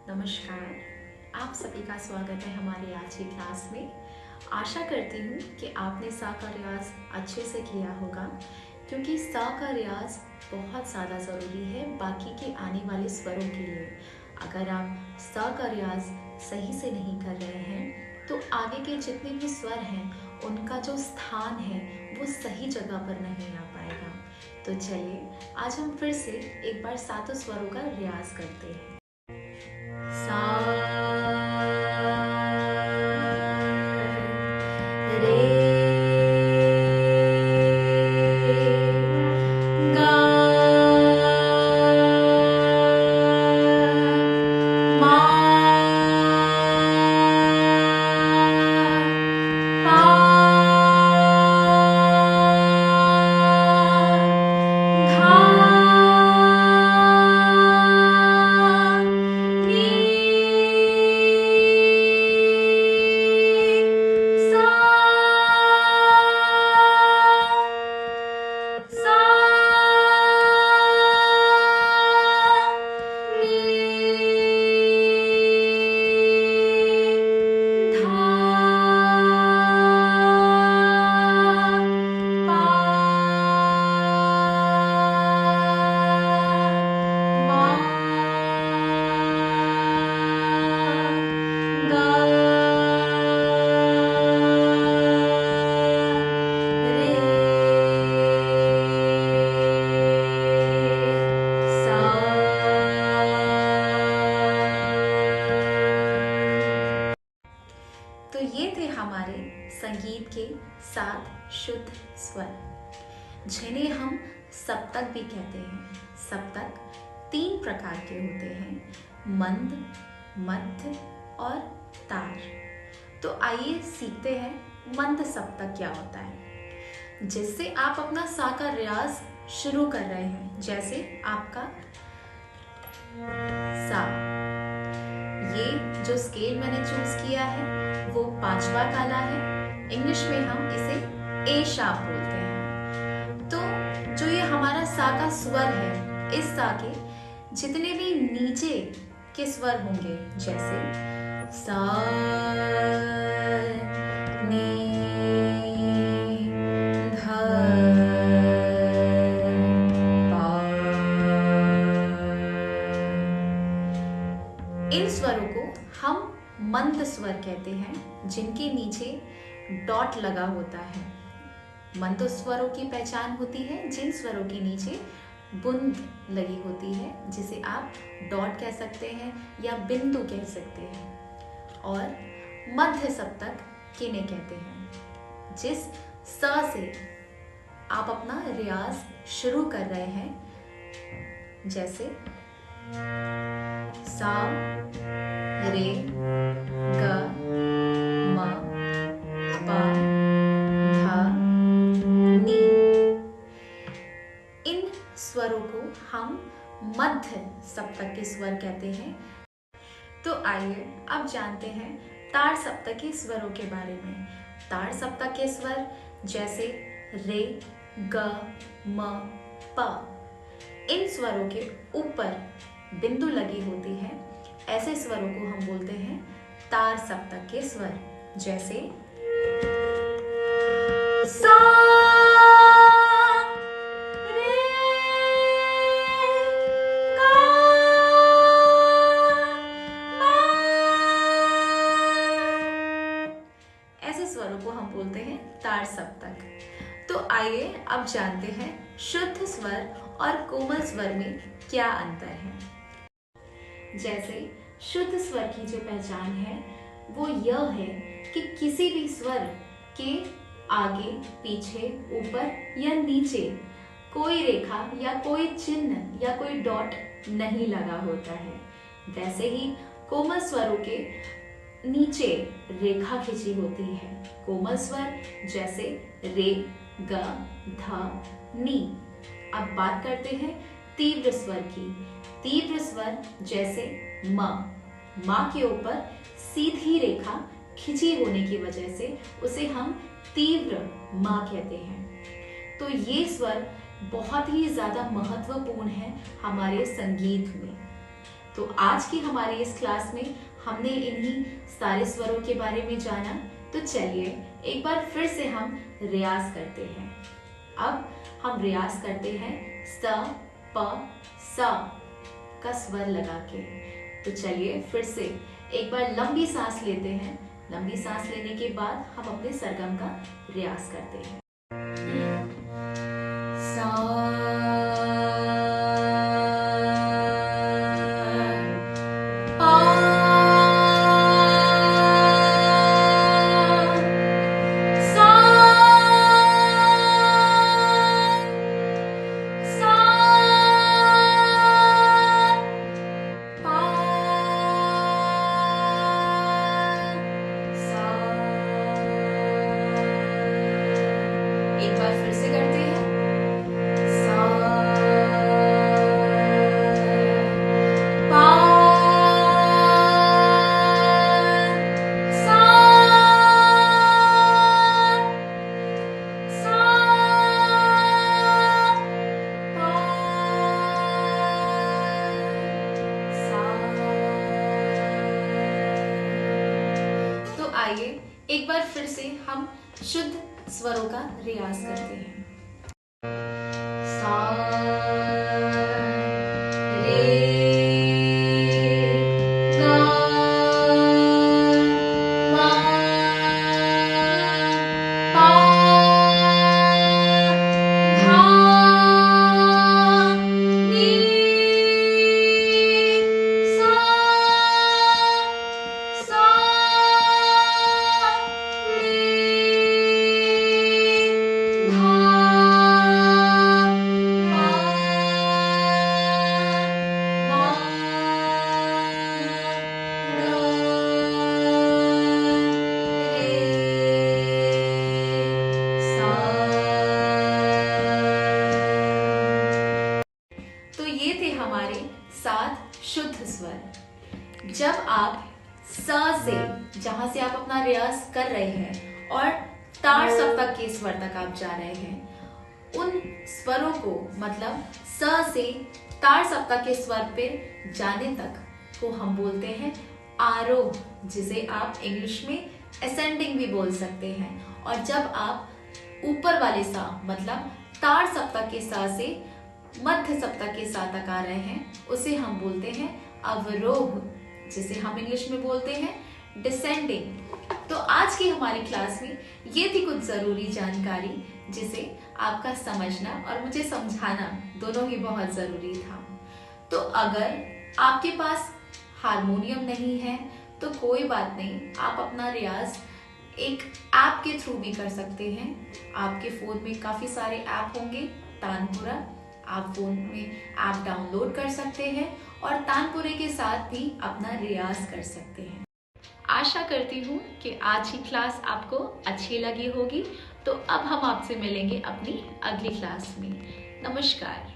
नमस्कार। आप सभी का स्वागत है हमारी आज की क्लास में। आशा करती हूँ कि आपने सा का रियाज अच्छे से किया होगा, क्योंकि सा का रियाज बहुत ज़्यादा ज़रूरी है बाकी के आने वाले स्वरों के लिए। अगर आप सा का रियाज सही से नहीं कर रहे हैं तो आगे के जितने भी स्वर हैं उनका जो स्थान है वो सही जगह पर नहीं आ पाएगा। तो चलिए आज हम फिर से एक बार सातों स्वरों का रियाज करते हैं। सा रे गा मा पा धा नी सा सा नी धा पा मा गा रे सा। तो ये थे हमारे संगीत के 7 शुद्ध स्वर, जिन्हें हम सप्तक भी कहते हैं। सप्तक 3 प्रकार के होते हैं, मंद, मध्य और तार। तो आइए सीखते हैं मंद सप्तक क्या होता है, जिससे आप अपना सा का रियाज शुरू कर रहे हैं। जैसे आपका सा, ये जो स्केल मैंने चूज किया है वो 5वां काला है। इंग्लिश में हम इसे ए शार्प बोलते हैं। तो जो ये हमारा सा का स्वर है, इस सा के जितने भी नीचे के स्वर होंगे, जैसे सा नी धा पा, इन स्वरों को हम मंद स्वर कहते हैं, जिनके नीचे डॉट लगा होता है। मंद स्वरों की पहचान होती है जिन स्वरों के नीचे बूंद लगी होती है, जिसे आप डॉट कह सकते हैं या बिंदु कह सकते हैं। और मध्य सप्तक किन्हें कहते हैं, जिस स से आप अपना रियाज शुरू कर रहे हैं। जैसे सा रे ग म पा धा नी। इन स्वरों को हम मध्य सप्तक के स्वर कहते हैं। तो आइए अब जानते हैं ताड़ सप्तक के स्वरों के बारे में। ताड़ सप्तक के स्वर जैसे रे ग म प, इन स्वरों के ऊपर बिंदु लगी होती है। ऐसे स्वरों को हम बोलते हैं तार सप्तक के स्वर। जैसे सा रे गा मा, ऐसे स्वरों को हम बोलते हैं तार सप्तक। तो आइए अब जानते हैं शुद्ध स्वर और कोमल स्वर में क्या अंतर है। जैसे शुद्ध स्वर की जो पहचान है वो यह है कि किसी भी स्वर के आगे, पीछे, ऊपर या नीचे कोई रेखा या कोई चिन्ह या कोई डॉट नहीं लगा होता है। वैसे ही कोमल स्वरों के नीचे रेखा खिंची होती है। कोमल स्वर जैसे रे ग ध नी। अब बात करते हैं तीव्र स्वर की। तीव्र स्वर जैसे म, माँ के ऊपर सीधी रेखा खिंची होने की वजह से उसे हम तीव्र माँ कहते हैं। तो ये स्वर बहुत ही ज्यादा महत्वपूर्ण है हमारे संगीत में। तो आज की हमारी इस क्लास में हमने इन्हीं सारे स्वरों के बारे में जाना। तो चलिए एक बार फिर से हम रियाज करते हैं। अब हम रियाज करते हैं स प सा का स्वर लगा के। तो चलिए फिर से एक बार लंबी सांस लेते हैं। लंबी सांस लेने के बाद हम अपने सरगम का रियाज करते हैं। एक बार फिर से करते हैं। सा पा सा सा पा सा। तो आइए एक बार फिर से हम शुद्ध स्वरों का रियाज करते हैं। सा रे गा मा पा धा नी सा सा रे धा पा मा गा रे सा। तो ये थे हमारे 7 शुद्ध स्वर। जब आप स से, जहां से आप अपना रियाज कर रहे हैं, और ताड़ सप्तक के स्वर तक आप जा रहे हैं, उन स्वरों को मतलब स से ताड़ सप्तक के स्वर पे जाने तक को हम बोलते हैं आरोह, जिसे आप इंग्लिश में असेंडिंग भी बोल सकते हैं। और जब आप ऊपर वाले सा मतलब ताड़ सप्तक के सा से मध्य सप्तक के सा तक आ रहे हैं, उसे हम बोलते हैं अवरोह, जिसे हम इंग्लिश में बोलते हैं डिसेंडिंग। तो आज की हमारी क्लास में ये थी कुछ जरूरी जानकारी, जिसे आपका समझना और मुझे समझाना दोनों ही बहुत जरूरी था। तो अगर आपके पास हारमोनियम नहीं है तो कोई बात नहीं, आप अपना रियाज एक ऐप के थ्रू भी कर सकते हैं। आपके फोन में काफी सारे ऐप होंगे तानपुरा, आप फोन में ऐप डाउनलोड कर सकते हैं और तानपुरे के साथ भी अपना रियाज कर सकते हैं। आशा करती हूँ कि आज की क्लास आपको अच्छी लगी होगी। तो अब हम आपसे मिलेंगे अपनी अगली क्लास में। नमस्कार।